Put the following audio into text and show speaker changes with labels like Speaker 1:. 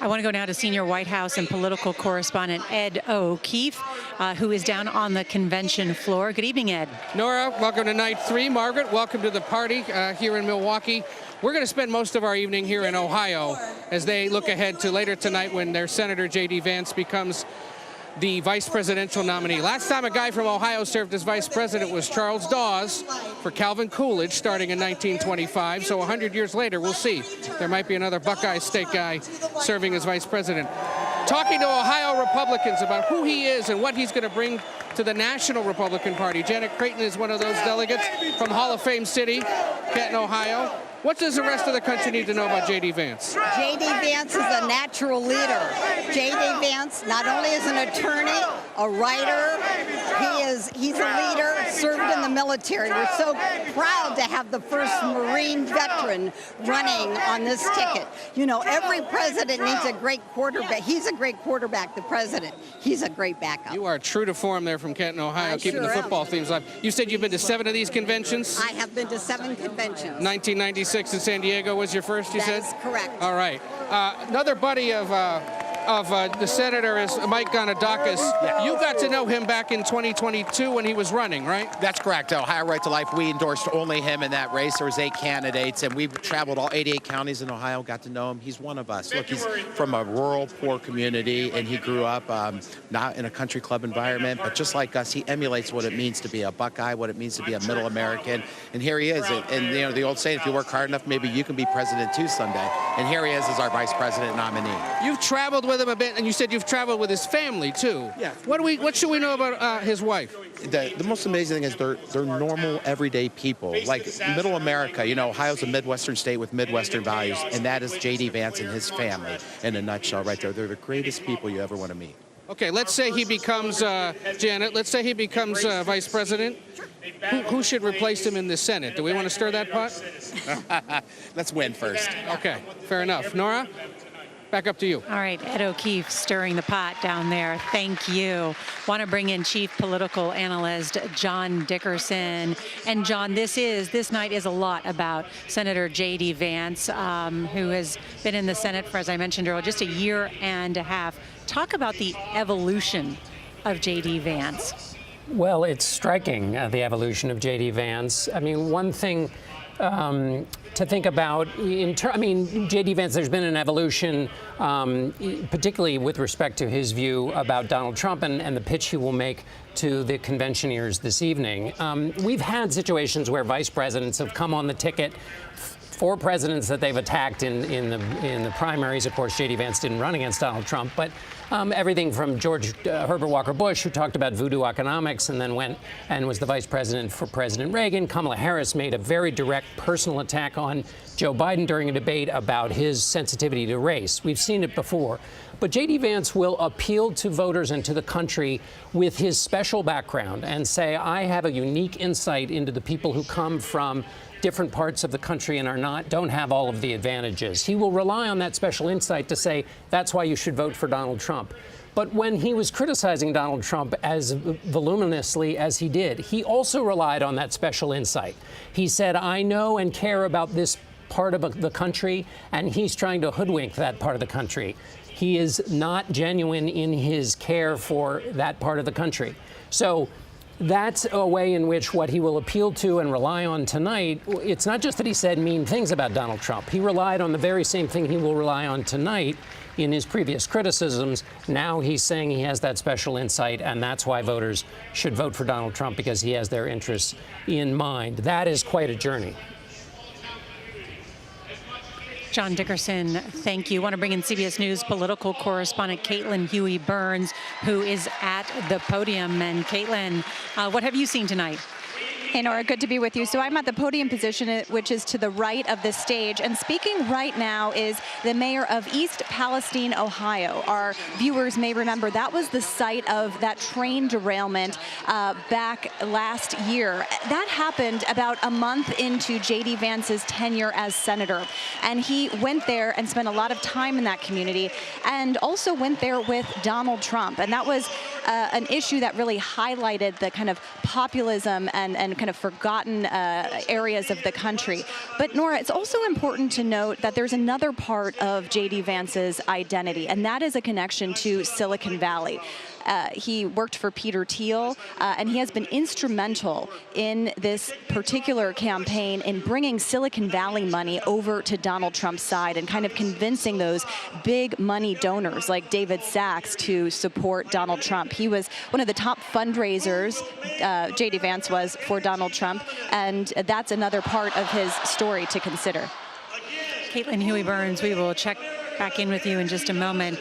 Speaker 1: I want to go now to senior White House and political correspondent Ed O'Keefe, who is down on the convention floor. Good evening, Ed.
Speaker 2: Nora, welcome to night 3. Margaret, welcome to the party here in Milwaukee. We're going to spend most of our evening here in Ohio as they look ahead to later tonight when their Senator JD Vance becomes the vice presidential nominee. Last time a guy from Ohio served as vice president was Charles Dawes for Calvin Coolidge starting in 1925. So 100 years later, we'll see. There might be another Buckeye State guy serving as vice president. Talking to Ohio Republicans about who he is and what he's going to bring to the National Republican Party. Janet Creighton is one of those delegates from Hall of Fame City, Canton, Ohio. What does the rest of the country need to know about JD Vance?
Speaker 3: JD Vance is a natural leader. JD Vance not only is an attorney, a writer, he's a leader, served in the military. We're so proud to have the first Marine veteran running on this ticket. You know, every president needs a great quarterback. He's a great quarterback, the president. He's a great backup.
Speaker 2: You are true to form there from Canton, Ohio, keeping the football themes alive. You said you've been to 7 of these conventions?
Speaker 3: I have been to 7 conventions.
Speaker 2: 1996 in San Diego was your first, you said?
Speaker 3: That is correct.
Speaker 2: All right. Another buddy of the senator is Mike Gonidakis.
Speaker 4: Yeah.
Speaker 2: You got to know him back in 2022 when he was running, right?
Speaker 4: That's correct. Ohio Right to Life, we endorsed only him in that race. There was 8 candidates, and we've traveled all 88 counties in Ohio, got to know him. He's one of us. Look, he's from a rural, poor community, and he grew up not in a country club environment, but just like us, he emulates what it means to be a Buckeye, what it means to be a middle American. And here he is. And you know, the old saying, if you work hard enough, maybe you can be president too someday. And here he is as our vice president nominee.
Speaker 2: You've traveled with him a bit, and you said you've traveled with his family too.
Speaker 4: Yeah.
Speaker 2: What should we know about his wife?
Speaker 4: The most amazing thing is they're normal, everyday people. Like middle America, you know, Ohio's a Midwestern state with Midwestern values, and that is JD Vance and his family in a nutshell right there. They're the greatest people you ever want to meet.
Speaker 2: Okay, let's say he becomes, Janet, let's say he becomes vice president. Who should replace him in the Senate? Do we want to stir that pot?
Speaker 4: Let's win first.
Speaker 2: Okay, fair enough. Nora? Back up to you.
Speaker 1: All right, Ed O'Keefe stirring the pot down there. Thank you. Want to bring in Chief Political Analyst John Dickerson. And John, this night is a lot about Senator JD Vance, who has been in the Senate for, as I mentioned earlier, just a year and a half. Talk about the evolution of JD Vance.
Speaker 5: Well, it's striking, the evolution of JD Vance. I mean, one thing to think about, JD Vance, there's been an evolution, particularly with respect to his view about Donald Trump and the pitch he will make to the conventioneers this evening. We've had situations where vice presidents have come on the ticket. 4 presidents that they've attacked in the primaries. Of course, JD Vance didn't run against Donald Trump, but everything from George Herbert Walker Bush, who talked about voodoo economics and then went and was the vice president for President Reagan. Kamala Harris made a very direct personal attack on Joe Biden during a debate about his sensitivity to race. We've seen it before. But JD Vance will appeal to voters and to the country with his special background and say, I have a unique insight into the people who come from different parts of the country and don't have all of the advantages. He will rely on that special insight to say, that's why you should vote for Donald Trump. But when he was criticizing Donald Trump as voluminously as he did, he also relied on that special insight. He said, I know and care about this part of the country, and he's trying to hoodwink that part of the country. He is not genuine in his care for that part of the country. So that's a way in which what he will appeal to and rely on tonight, it's not just that he said mean things about Donald Trump. He relied on the very same thing he will rely on tonight in his previous criticisms. Now he's saying he has that special insight, and that's why voters should vote for Donald Trump, because he has their interests in mind. That is quite a journey.
Speaker 1: John Dickerson, thank you. I want to bring in CBS News political correspondent Caitlin Huey-Burns, who is at the podium. And Caitlin, what have you seen tonight?
Speaker 6: Hey, Nora, good to be with you. So I'm at the podium position, which is to the right of the stage. And speaking right now is the mayor of East Palestine, Ohio. Our viewers may remember that was the site of that train derailment back last year. That happened about a month into JD Vance's tenure as senator. And he went there and spent a lot of time in that community, and also went there with Donald Trump. And that was an issue that really highlighted the kind of populism and kind of forgotten areas of the country. But Nora, it's also important to note that there's another part of JD Vance's identity, and that is a connection to Silicon Valley. He worked for Peter Thiel, and he has been instrumental in this particular campaign in bringing Silicon Valley money over to Donald Trump's side and kind of convincing those big money donors like David Sachs to support Donald Trump. He was one of the top fundraisers, JD Vance was, for Donald Trump, and that's another part of his story to consider.
Speaker 1: Caitlin Huey-Burns, we will check back in with you in just a moment.